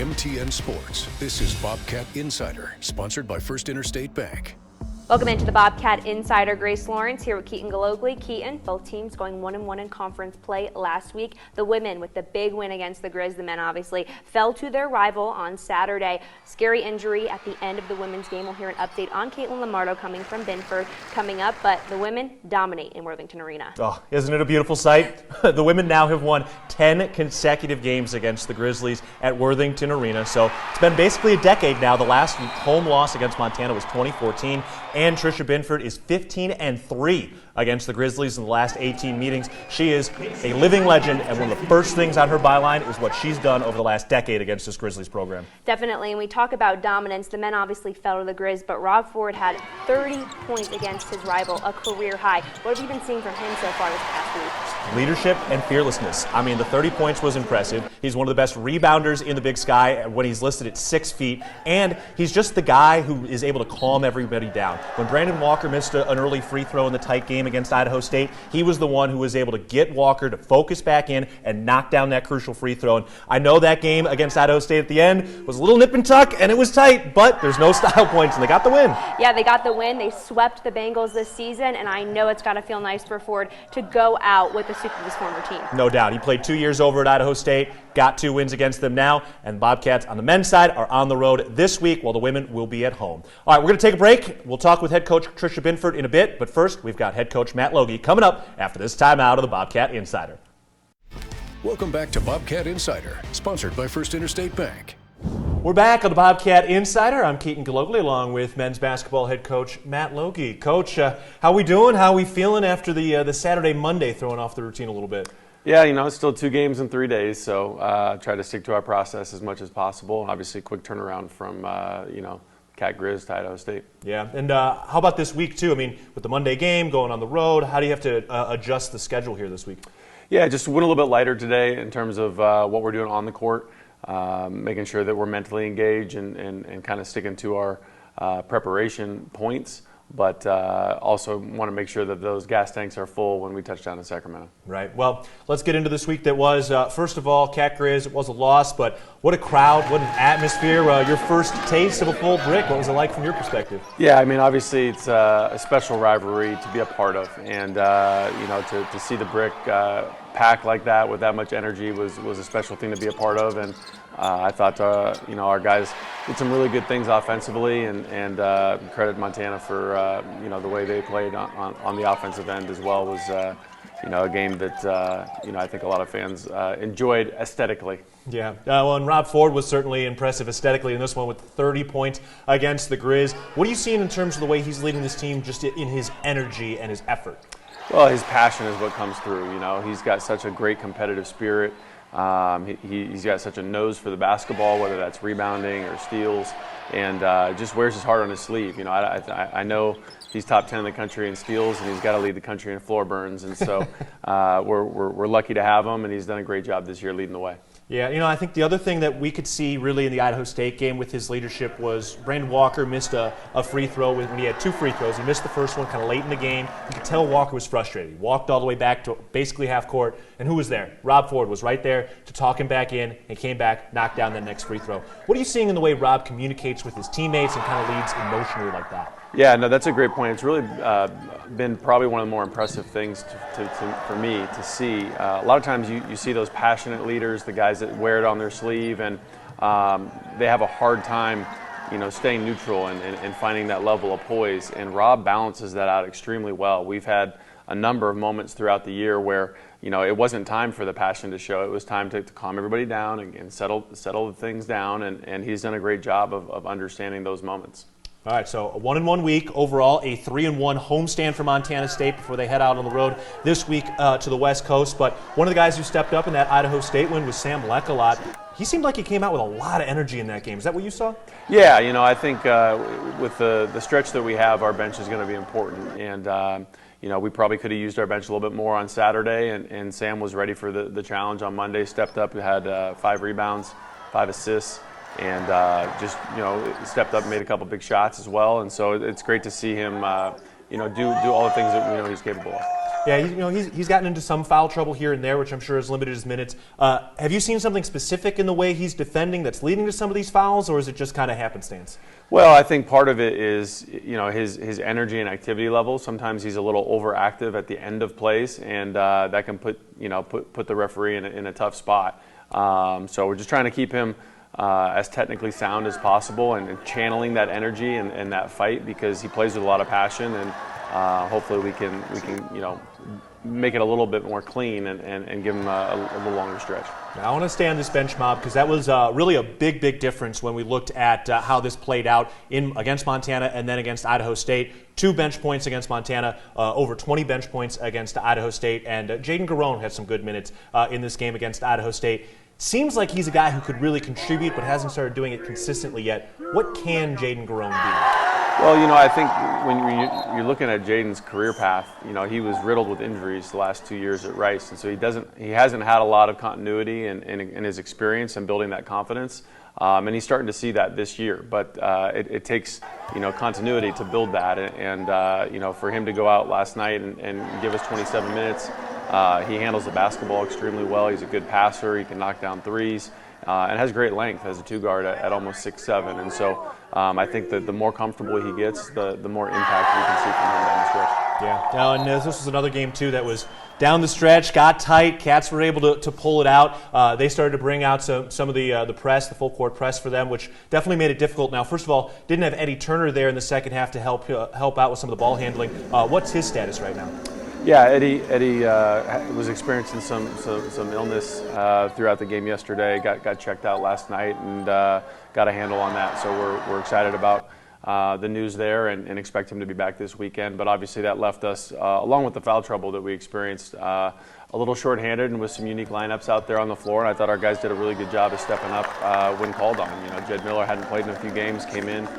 MTN Sports. This is Bobcat Insider, sponsored by First Interstate Bank. Welcome into the Bobcat Insider. Grace Lawrence here with Keaton Galogly. Keaton, both teams going 1-1 in conference play last week. The women with the big win against the Grizz. The men obviously fell to their rival on Saturday. Scary injury at the end of the women's game. We'll hear an update on Caitlin Lamardo coming from Binford coming up, but the women dominate in Worthington Arena. Oh, isn't it a beautiful sight? The women now have won 10 consecutive games against the Grizzlies at Worthington Arena. So it's been basically a decade now. The last home loss against Montana was 2014. And Tricia Binford is 15-3 against the Grizzlies in the last 18 meetings. She is a living legend, and one of the first things on her byline is what she's done over the last decade against this Grizzlies program. Definitely, and we talk about dominance. The men obviously fell to the Grizz, but Rob Ford had 30 points against his rival, a career high. What have you been seeing from him so far this past week? Leadership and fearlessness. I mean, the 30 points was impressive. He's one of the best rebounders in the Big Sky when he's listed at 6 feet, and he's just the guy who is able to calm everybody down. When Brandon Walker missed an early free throw in the tight game against Idaho State, he was the one who was able to get Walker to focus back in and knock down that crucial free throw. And I know that game against Idaho State at the end was a little nip and tuck, and it was tight, but there's no style points, and they got the win. Yeah, they got the win. They swept the Bengals this season, and I know it's got to feel nice for Ford to go out with the sweep of his former team. No doubt. He played 2 years over at Idaho State, got 2 wins against them now, and Bobcats on the men's side are on the road this week while the women will be at home. All right, we're going to take a break. We'll talk with head coach Tricia Binford in a bit, but first we've got head coach Matt Logie coming up after this timeout of the Bobcat Insider. Welcome back to Bobcat Insider, sponsored by First Interstate Bank. We're back on the Bobcat Insider. I'm Keaton Galogly along with men's basketball head coach Matt Logie. Coach, how we doing? How we feeling after the Saturday, Monday throwing off the routine a little bit? Yeah, it's still 2 games in 3 days, so try to stick to our process as much as possible. Obviously, quick turnaround from, Cat Grizz to Idaho State. Yeah, and how about this week, too? I mean, with the Monday game, going on the road, how do you have to adjust the schedule here this week? Yeah, just went a little bit lighter today in terms of what we're doing on the court, making sure that we're mentally engaged and kind of sticking to our preparation points. But also want to make sure that those gas tanks are full when we touch down in Sacramento. Right. Well, let's get into this week that was. First of all, Cat Grizz, it was a loss, but what a crowd, what an atmosphere. Your first taste of a full brick, what was it like from your perspective? Yeah, I mean, obviously it's a special rivalry to be a part of. And, to see the brick pack like that with that much energy was a special thing to be a part of. And I thought, our guys did some really good things offensively, and credit Montana for, the way they played on the offensive end as well. Was, a game that, I think a lot of fans enjoyed aesthetically. Yeah, and Rob Ford was certainly impressive aesthetically in this one with 30 points against the Grizz. What are you seeing in terms of the way he's leading this team just in his energy and his effort? Well, his passion is what comes through. He's got such a great competitive spirit. He's got such a nose for the basketball, whether that's rebounding or steals, and just wears his heart on his sleeve. I know he's top 10 in the country in steals, and he's got to lead the country in floor burns, and so we're lucky to have him, and he's done a great job this year leading the way. Yeah, I think the other thing that we could see really in the Idaho State game with his leadership was Brandon Walker missed a free throw when he had 2 free throws. He missed the first one kind of late in the game. You could tell Walker was frustrated. He walked all the way back to basically half court, and who was there? Rob Ford was right there to talk him back in, and came back, knocked down that next free throw. What are you seeing in the way Rob communicates with his teammates and kind of leads emotionally like that? Yeah, no, that's a great point. It's really been probably one of the more impressive things for me to see. A lot of times you see those passionate leaders, the guys that wear it on their sleeve, and they have a hard time, staying neutral and finding that level of poise. And Rob balances that out extremely well. We've had a number of moments throughout the year where, it wasn't time for the passion to show. It was time to calm everybody down and settle the things down, and he's done a great job of understanding those moments. All right, so a 1-1 week overall, a 3-1 homestand for Montana State before they head out on the road this week to the West Coast. But one of the guys who stepped up in that Idaho State win was Sam Leck. He seemed like he came out with a lot of energy in that game. Is that what you saw? Yeah, I think with the stretch that we have, our bench is going to be important. And, we probably could have used our bench a little bit more on Saturday. And Sam was ready for the challenge on Monday, stepped up, had 5 rebounds, 5 assists. And stepped up and made a couple big shots as well. And so it's great to see him, do all the things that we know he's capable of. Yeah, he's gotten into some foul trouble here and there, which I'm sure has limited his minutes. Have you seen something specific in the way he's defending that's leading to some of these fouls, or is it just kind of happenstance? Well, I think part of it is his energy and activity level. Sometimes he's a little overactive at the end of plays, and that can put the referee in a tough spot. So we're just trying to keep him as technically sound as possible and channeling that energy and that fight, because he plays with a lot of passion, and hopefully we can make it a little bit more clean and give him a little longer stretch. Now, I want to stay on this bench mob because that was really a big difference when we looked at how this played out against Montana and then against Idaho State. 2 bench points against Montana, over 20 bench points against Idaho State, and Jaden Garone had some good minutes in this game against Idaho State. Seems like he's a guy who could really contribute but hasn't started doing it consistently yet. What can Jaden Garone be? Well, I think when you're looking at Jaden's career path, he was riddled with injuries the last 2 years at Rice, and so he hasn't had a lot of continuity in his experience and building that confidence, and he's starting to see that this year. But it takes continuity to build that, and for him to go out last night and give us 27 minutes, he handles the basketball extremely well. He's a good passer. He can knock down threes. And has great length as a 2-guard at almost 6'7", and so I think that the more comfortable he gets, the more impact we can see from him down the stretch. Yeah, now, and this was another game too that was down the stretch, got tight. Cats were able to pull it out. They started to bring out some of the press, the full court press for them, which definitely made it difficult. Now, first of all, didn't have Eddie Turner there in the second half to help out with some of the ball handling. What's his status right now? Yeah, Eddie was experiencing some illness throughout the game yesterday. Got checked out last night and got a handle on that. So we're excited about the news there and expect him to be back this weekend. But obviously that left us, along with the foul trouble that we experienced, a little shorthanded and with some unique lineups out there on the floor. And I thought our guys did a really good job of stepping up when called on. Jed Miller hadn't played in a few games, came in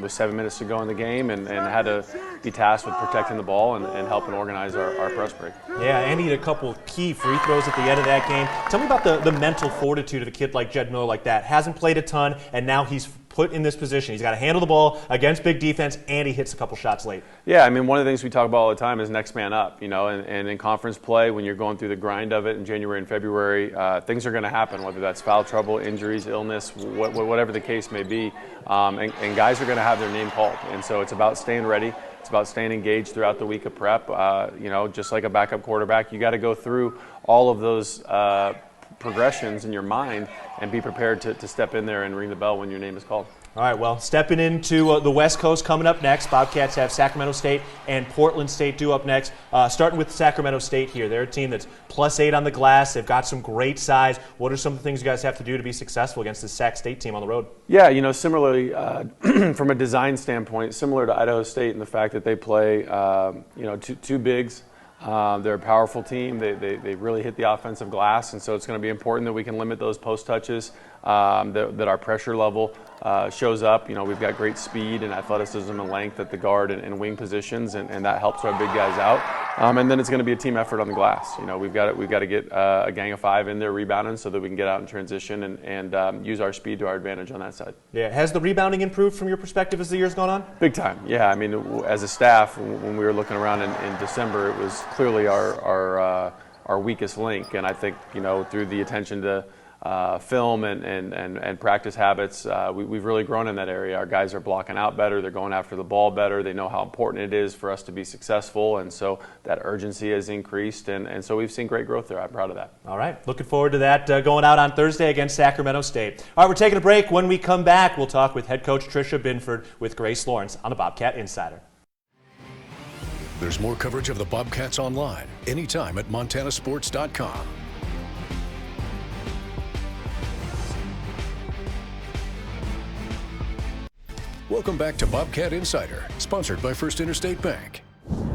with 7 minutes to go in the game and had to be tasked with protecting the ball and helping organize our press break. Yeah, and he had a couple key free throws at the end of that game. Tell me about the mental fortitude of a kid like Jed Miller like that. Hasn't played a ton, and now he's put in this position. He's got to handle the ball against big defense, and he hits a couple shots late. Yeah, I mean, one of the things we talk about all the time is next man up, and in conference play, when you're going through the grind of it in January and February, things are going to happen, whether that's foul trouble, injuries, illness, whatever the case may be, and guys are going to have their name called, and so it's about staying ready. It's about staying engaged throughout the week of prep. Just like a backup quarterback, you got to go through all of those progressions in your mind and be prepared to step in there and ring the bell when your name is called. All right, well, stepping into the West Coast coming up next. Bobcats have Sacramento State and Portland State due up next. Starting with Sacramento State here. They're a team that's +8 on the glass. They've got some great size. What are some of the things you guys have to do to be successful against this Sac State team on the road? Yeah, similarly, from a design standpoint, similar to Idaho State in the fact that they play, two bigs. They're a powerful team. They really hit the offensive glass, and so it's going to be important that we can limit those post touches, that our pressure level shows up. We've got great speed and athleticism and length at the guard and wing positions, and that helps our big guys out. And then it's going to be a team effort on the glass. We've got to get a gang of 5 in there rebounding so that we can get out in transition and use our speed to our advantage on that side. Yeah, has the rebounding improved from your perspective as the year's gone on? Big time. Yeah, I mean, as a staff, when we were looking around in December, it was clearly our weakest link, and I think through the attention to film and practice habits, we've really grown in that area. Our guys are blocking out better. They're going after the ball better. They know how important it is for us to be successful, and so that urgency has increased, and so we've seen great growth there. I'm proud of that. All right, looking forward to that going out on Thursday against Sacramento State. All right, we're taking a break. When we come back, we'll talk with head coach Tricia Binford with Grace Lawrence on the Bobcat Insider. There's more coverage of the Bobcats online anytime at montanasports.com. Welcome back to Bobcat Insider, sponsored by First Interstate Bank.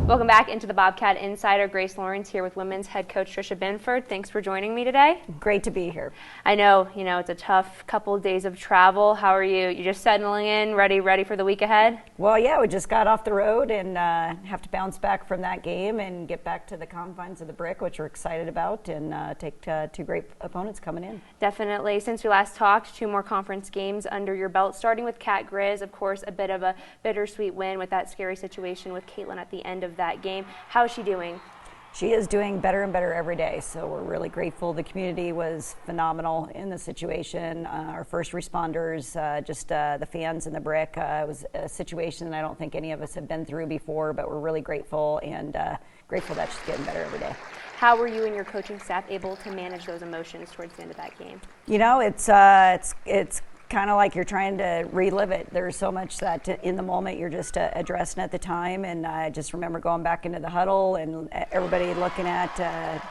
Welcome back into the Bobcat Insider. Grace Lawrence here with women's head coach Tricia Binford. Thanks for joining me today. Great to be here. I know, it's a tough couple of days of travel. How are you? You just settling in, ready for the week ahead? Well, yeah, we just got off the road and have to bounce back from that game and get back to the confines of the Brick, which we're excited about, and take 2 great opponents coming in. Definitely. Since we last talked, 2 more conference games under your belt, starting with Cat Grizz. Of course, a bit of a bittersweet win with that scary situation with Caitlin at the end of of that game. How is she doing? She is doing better and better every day, so we're really grateful. The community was phenomenal in the situation. Our first responders, the fans in the brick. It was a situation I don't think any of us have been through before, but we're really grateful and grateful that she's getting better every day. How were you and your coaching staff able to manage those emotions towards the end of that game? You know, it's kind of like you're trying to relive it. There's so much that in the moment you're just addressing at the time. And I just remember going back into the huddle and everybody looking at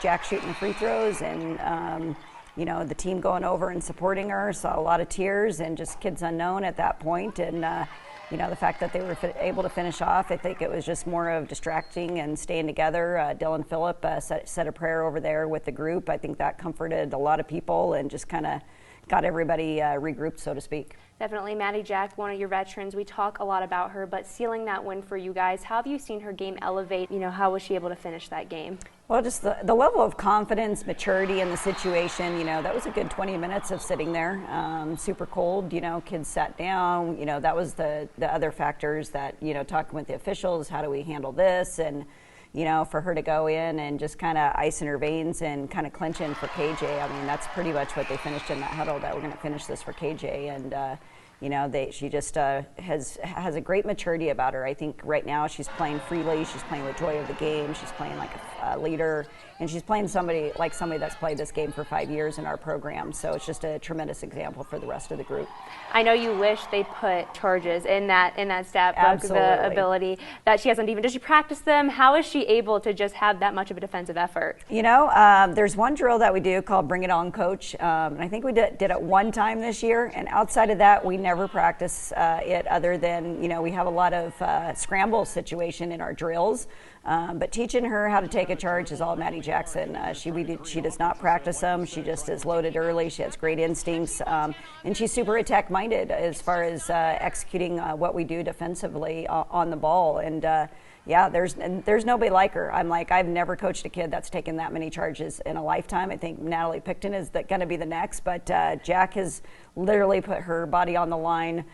Jack shooting the free throws and, the team going over and supporting her. Saw a lot of tears and just kids unknown at that point. And, the fact that they were able to finish off, I think it was just more of distracting and staying together. Dylan Phillip said a prayer over there with the group. I think that comforted a lot of people and just kind of got everybody regrouped, so to speak. Definitely. Maddie Jack, one of your veterans, we talk a lot about her, but sealing that win for you guys, how have you seen her game elevate? How was she able to finish that game? Well, just the level of confidence, maturity in the situation, that was a good 20 minutes of sitting there. Super cold, kids sat down, that was the other factors that, talking with the officials, how do we handle this? And for her to go in and just kind of ice in her veins and kind of clinch in for KJ. I mean, that's pretty much what they finished in that huddle, that we're going to finish this for KJ. And, she just has a great maturity about her. I think right now she's playing freely. She's playing with joy of the game. She's playing like a leader. And she's playing somebody that's played this game for 5 years in our program. So it's just a tremendous example for the rest of the group. I know you wish they put charges in that stat book, Absolutely. The ability that she hasn't even. Does she practice them? How is she able to just have that much of a defensive effort? There's one drill that we do called Bring It On, Coach. And I think we did it one time this year. And outside of that, we never practice it other than, we have a lot of scramble situation in our drills. But teaching her how to take a charge is all Maddie Jackson. She does not practice them. She just is loaded early. She has great instincts. And she's super attack-minded as far as executing what we do defensively on the ball. And there's nobody like her. I've never coached a kid that's taken that many charges in a lifetime. I think Natalie Picton is going to be the next. But Jack has literally put her body on the line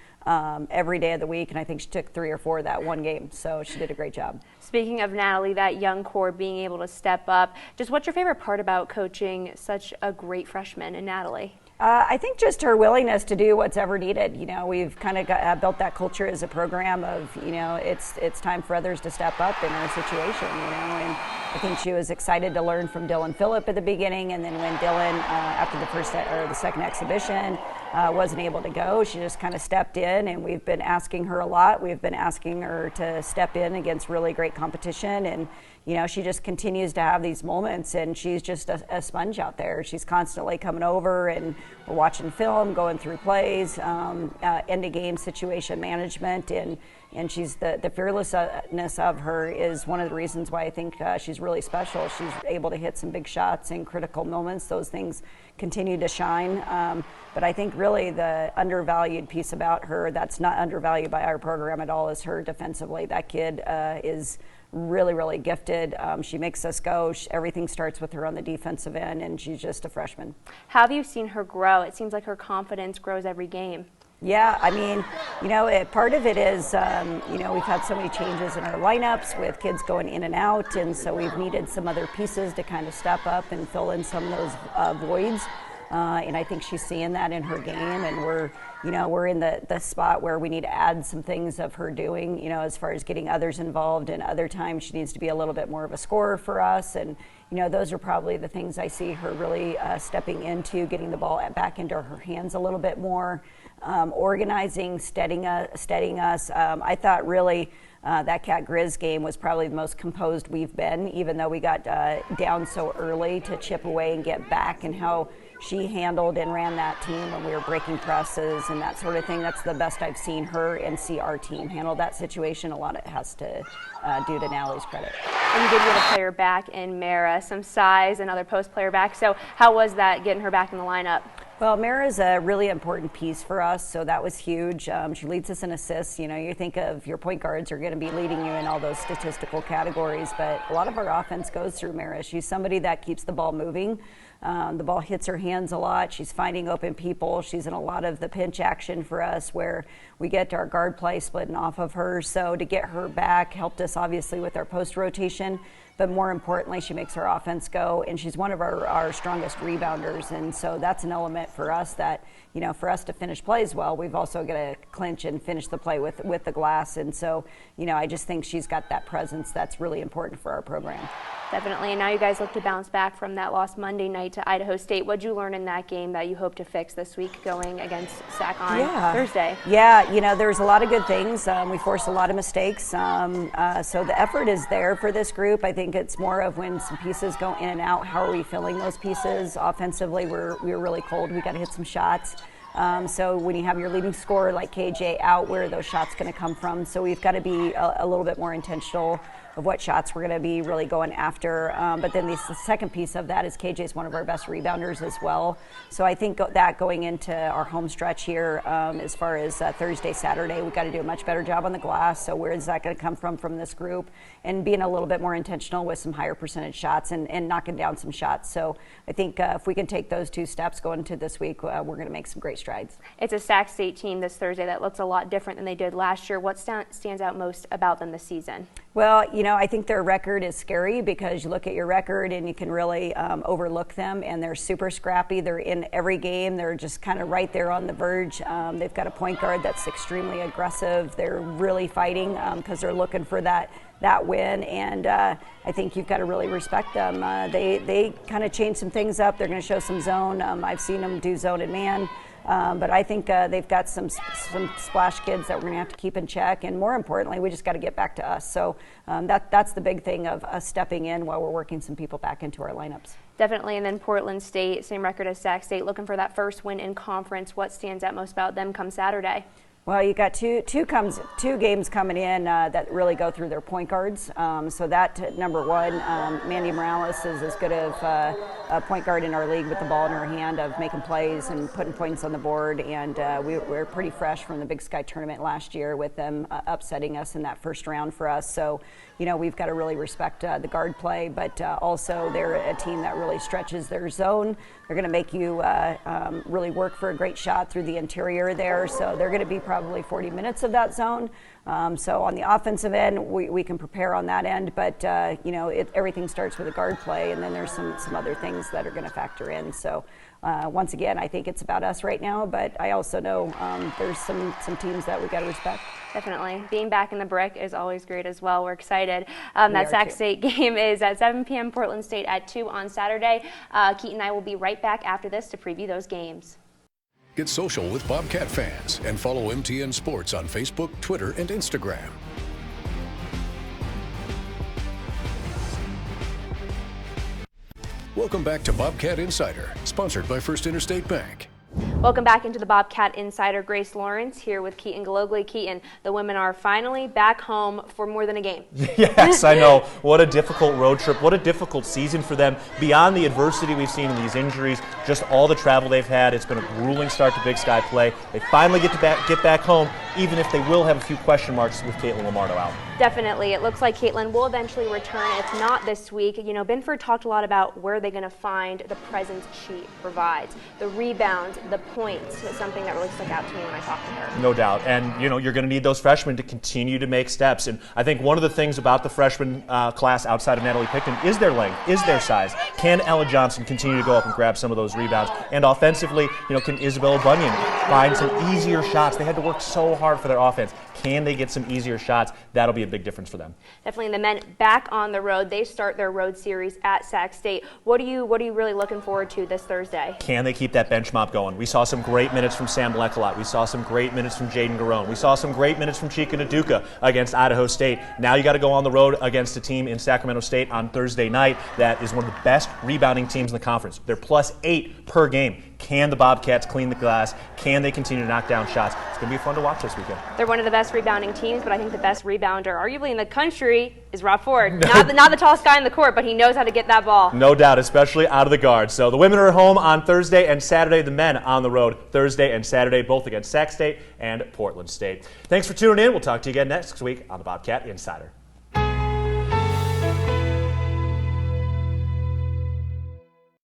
every day of the week, and I think she took 3 or 4 that one game, so she did a great job. Speaking of Natalie, that young core being able to step up, just what's your favorite part about coaching such a great freshman in Natalie? I think just her willingness to do what's ever needed. We've kind of built that culture as a program of, it's time for others to step up in our situation, and I think she was excited to learn from Dylan Phillip at the beginning, and then when Dylan, after the second exhibition, wasn't able to go, she just kind of stepped in, and we've been asking her a lot. We've been asking her to step in against really great competition, and she just continues to have these moments, and she's just a sponge out there. She's constantly coming over, and we're watching film, going through plays, end-of-game situation management, and she's the fearlessness of her is one of the reasons why I think she's really special. She's able to hit some big shots in critical moments. Those things continue to shine. But I think really the undervalued piece about her that's not undervalued by our program at all is her defensively. That kid is really, really gifted. She makes us go. Everything starts with her on the defensive end, and she's just a freshman. How have you seen her grow? It seems like her confidence grows every game. Yeah, I mean, part of it is, we've had so many changes in our lineups with kids going in and out, and so we've needed some other pieces to kind of step up and fill in some of those voids. And I think she's seeing that in her game, and we're in the spot where we need to add some things of her doing, as far as getting others involved, and other times she needs to be a little bit more of a scorer for us. And those are probably the things I see her really stepping into, getting the ball back into her hands a little bit more, organizing, steadying us. I thought really that Cat Grizz game was probably the most composed we've been, even though we got down so early, to chip away and get back, and how she handled and ran that team when we were breaking presses and that sort of thing. That's the best I've seen her and see our team handle that situation. A lot of it has to do to Natalie's credit. And you did get a player back in Mara, some size, another post player back. So how was that getting her back in the lineup? Well, Mara is a really important piece for us, so that was huge. She leads us in assists. You think of your point guards are going to be leading you in all those statistical categories, but a lot of our offense goes through Mara. She's somebody that keeps the ball moving. The ball hits her hands a lot. She's finding open people. She's in a lot of the pinch action for us where we get our guard play splitting off of her. So to get her back helped us obviously with our post rotation. But more importantly, she makes our offense go, and she's one of our strongest rebounders. And so that's an element for us that, for us to finish plays well, we've also got to clinch and finish the play with the glass. And so, I just think she's got that presence that's really important for our program. Definitely, and now you guys look to bounce back from that loss Monday night to Idaho State. What did you learn in that game that you hope to fix this week going against Sac on Thursday? Yeah, there's a lot of good things. We forced a lot of mistakes, so the effort is there for this group. I think it's more of when some pieces go in and out, how are we filling those pieces? Offensively, we're really cold. We got to hit some shots. So when you have your leading scorer like KJ out, where are those shots going to come from? So we've got to be a little bit more intentional of what shots we're going to be really going after. But then the second piece of that is KJ is one of our best rebounders as well. So I think that going into our home stretch here, as far as Thursday, Saturday, we've got to do a much better job on the glass. So where is that going to come from this group? And being a little bit more intentional with some higher percentage shots and knocking down some shots. So I think if we can take those two steps going into this week, we're going to make some great strides. It's a Sac State team this Thursday that looks a lot different than they did last year. What stands out most about them this season? Well, I think their record is scary because you look at your record and you can really overlook them, and they're super scrappy. They're in every game. They're just kind of right there on the verge. They've got a point guard that's extremely aggressive. They're really fighting because they're looking for that win, and I think you've got to really respect them. They kind of change some things up. They're going to show some zone. I've seen them do zone and man. But I think they've got some splash kids that we're going to have to keep in check. And more importantly, we just got to get back to us. So that's the big thing of us stepping in while we're working some people back into our lineups. Definitely. And then Portland State, same record as Sac State, looking for that first win in conference. What stands out most about them come Saturday? Well, you got two games coming in that really go through their point guards. So that, number one, Mandy Morales is as good of a point guard in our league with the ball in her hand of making plays and putting points on the board. And we're pretty fresh from the Big Sky tournament last year with them upsetting us in that first round for us. So, we've got to really respect the guard play, but also they're a team that really stretches their zone. They're going to make you really work for a great shot through the interior there. So they're going to be probably 40 minutes of that zone. So on the offensive end, we can prepare on that end, but everything starts with a guard play, and then there's some other things that are going to factor in. So once again, I think it's about us right now, but I also know there's some teams that we got to respect. Definitely. Being back in the brick is always great as well. We're excited. That Sac State game is at 7 p.m. Portland State at 2 on Saturday. Keaton and I will be right back after this to preview those games. Get social with Bobcat fans and follow MTN Sports on Facebook, Twitter, and Instagram. Welcome back to Bobcat Insider, sponsored by First Interstate Bank. Welcome back into the Bobcat Insider. Grace Lawrence here with Keaton Galogly. Keaton, the women are finally back home for more than a game. Yes, I know. What a difficult road trip. What a difficult season for them. Beyond the adversity we've seen in these injuries, just all the travel they've had, it's been a grueling start to Big Sky play. They finally get back home, even if they will have a few question marks with Caitlin Lamardo out. Definitely. It looks like Caitlin will eventually return, if not this week. Binford talked a lot about where they're going to find the presence she provides. The rebounds, the points, is something that really stuck out to me when I talked to her. No doubt. And, you're going to need those freshmen to continue to make steps. And I think one of the things about the freshman class outside of Natalie Picton is their length, is their size. Can Ella Johnson continue to go up and grab some of those rebounds? And offensively, can Isabella Bunyan find some easier shots? They had to work so hard for their offense. Can they get some easier shots? That'll be a big difference for them. Definitely. The men back on the road. They start their road series at Sac State. What are you really looking forward to this Thursday? Can they keep that bench mob going? We saw some great minutes from Sam Lecolot. We saw some great minutes from Jaden Garone. We saw some great minutes from Chika Naduka against Idaho State. Now you got to go on the road against a team in Sacramento State on Thursday night that is one of the best rebounding teams in the conference. They're +8 per game. Can the Bobcats clean the glass? Can they continue to knock down shots? It's going to be fun to watch this weekend. They're one of the best rebounding teams, but I think the best rebounder, arguably in the country, is Rob Ford. Not the tallest guy in the court, but he knows how to get that ball. No doubt, especially out of the guard. So the women are home on Thursday and Saturday. The men on the road Thursday and Saturday, both against Sac State and Portland State. Thanks for tuning in. We'll talk to you again next week on the Bobcat Insider.